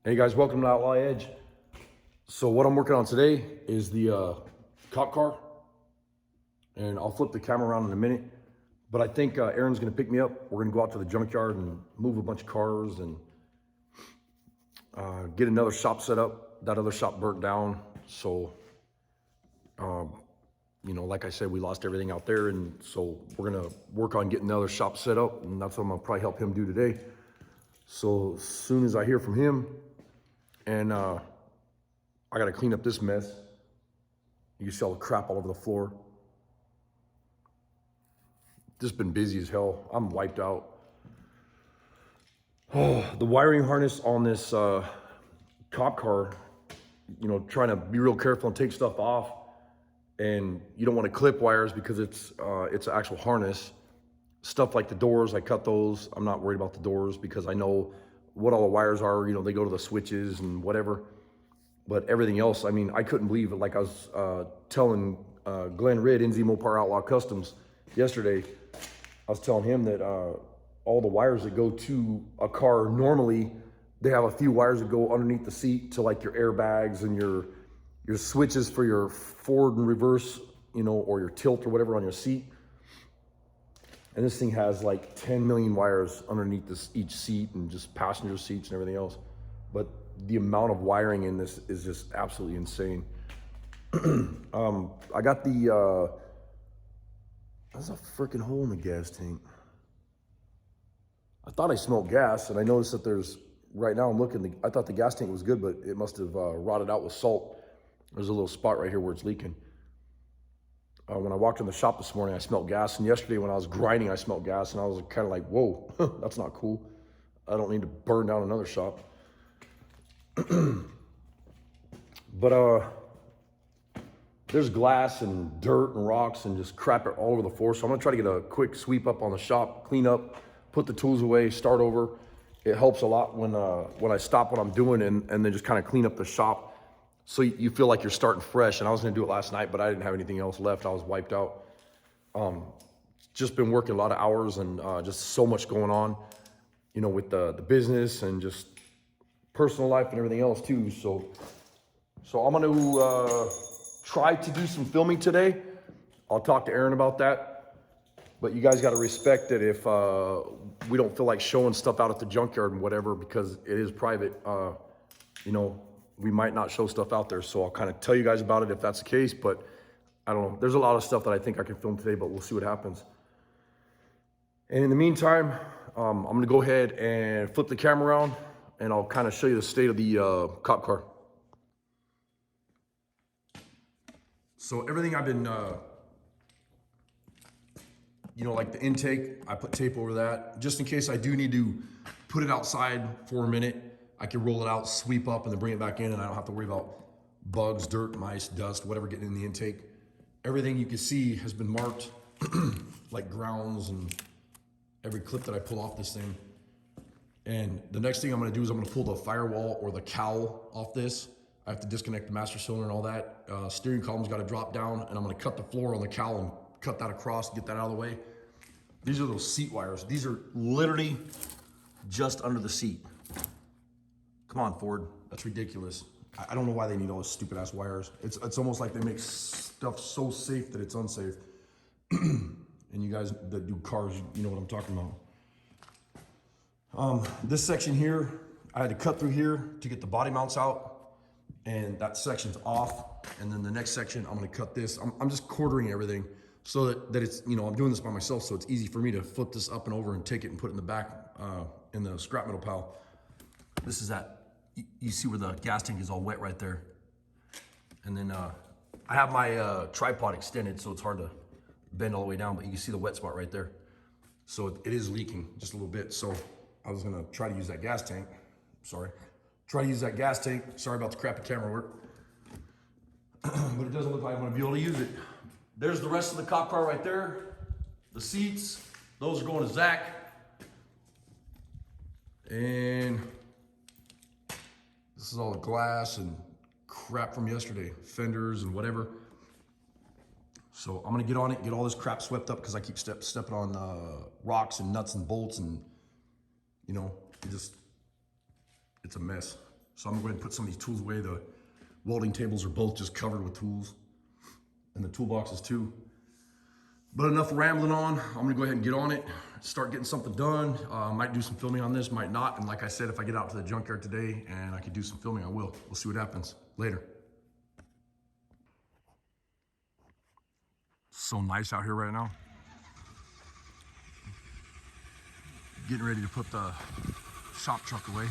Hey guys, welcome to Outlaw Edge. So what I'm working on today is the cop car, and I'll flip the camera around in a minute. But I think Aaron's gonna pick me up. We're gonna go out to the junkyard and move a bunch of cars and get another shop set up. That other shop burnt down, so like I said, we lost everything out there, and so we're gonna work on getting another shop set up, and that's what I'm gonna probably help him do today. So as soon as I hear from him, and I gotta clean up this mess. You see all the crap all over the floor. Just been busy as hell. I'm wiped out. Oh, the wiring harness on this cop car, trying to be real careful and take stuff off. And you don't want to clip wires because it's an actual harness. Stuff like the doors, I cut those. I'm not worried about the doors because I know what all the wires are. They go to the switches and whatever. But everything else, I mean, I couldn't believe it. Like I was telling Glenn Ridd, NZ Mopar Outlaw Customs, yesterday, I was telling him that all the wires that go to a car, normally they have a few wires that go underneath the seat to like your airbags and your switches for your forward and reverse, or your tilt or whatever on your seat. And this thing has like 10 million wires underneath each seat and just passenger seats and everything else. But the amount of wiring in this is just absolutely insane. I got there's a freaking hole in the gas tank. I thought I smelled gas, and I noticed that right now I'm looking, I thought the gas tank was good, but it must have rotted out with salt. There's a little spot right here where it's leaking. When I walked in the shop this morning, I smelled gas, and yesterday when I was grinding, I smelled gas, and I was kind of like, whoa, that's not cool. I don't need to burn down another shop. But there's glass and dirt and rocks and just crap all over the floor. So I'm gonna try to get a quick sweep up on the shop, clean up, put the tools away, start over. It helps a lot when I stop what I'm doing and then just kind of clean up the shop. So you feel like you're starting fresh. And I was gonna do it last night, but I didn't have anything else left. I was wiped out. Just been working a lot of hours and just so much going on, with the business and just personal life and everything else too. So I'm gonna try to do some filming today. I'll talk to Aaron about that. But you guys gotta respect that if we don't feel like showing stuff out at the junkyard and whatever, because it is private, we might not show stuff out there. So I'll kind of tell you guys about it if that's the case, but I don't know. There's a lot of stuff that I think I can film today, but we'll see what happens. And in the meantime, I'm gonna go ahead and flip the camera around and I'll kind of show you the state of the cop car. So everything I've been, like the intake, I put tape over that. Just in case I do need to put it outside for a minute, I can roll it out, sweep up, and then bring it back in, and I don't have to worry about bugs, dirt, mice, dust, whatever getting in the intake. Everything you can see has been marked, like grounds and every clip that I pull off this thing. And the next thing I'm gonna do is I'm gonna pull the firewall or the cowl off this. I have to disconnect the master cylinder and all that. Steering column's gotta drop down, and I'm gonna cut the floor on the cowl and cut that across, get that out of the way. These are those seat wires. These are literally just under the seat. Come on, Ford, that's ridiculous. I don't know why they need all those stupid ass wires. It's almost like they make stuff so safe that it's unsafe. And you guys that do cars, you know what I'm talking about. This section here, I had to cut through here to get the body mounts out, and that section's off. And then the next section, I'm gonna cut this. I'm just quartering everything so that it's, I'm doing this by myself, so it's easy for me to flip this up and over and take it and put it in the back in the scrap metal pile. This is that. You see where the gas tank is all wet right there. And then I have my tripod extended, so it's hard to bend all the way down, but you can see the wet spot right there. So it is leaking just a little bit. So I was gonna try to use that gas tank. Sorry. Try to use that gas tank. Sorry about the crappy camera work. But it doesn't look like I'm gonna be able to use it. There's the rest of the cop car right there. The seats, those are going to Zach. And this is all the glass and crap from yesterday, fenders and whatever. So I'm gonna get on it, get all this crap swept up because I keep stepping on rocks and nuts and bolts, and it's a mess. So I'm gonna go ahead and put some of these tools away. The welding tables are both just covered with tools, and the toolboxes too. But enough rambling on. I'm gonna go ahead and get on it, start getting something done. Might do some filming on this, might not. And like I said, if I get out to the junkyard today and I can do some filming, I will. We'll see what happens later. So nice out here right now. Getting ready to put the shop truck away.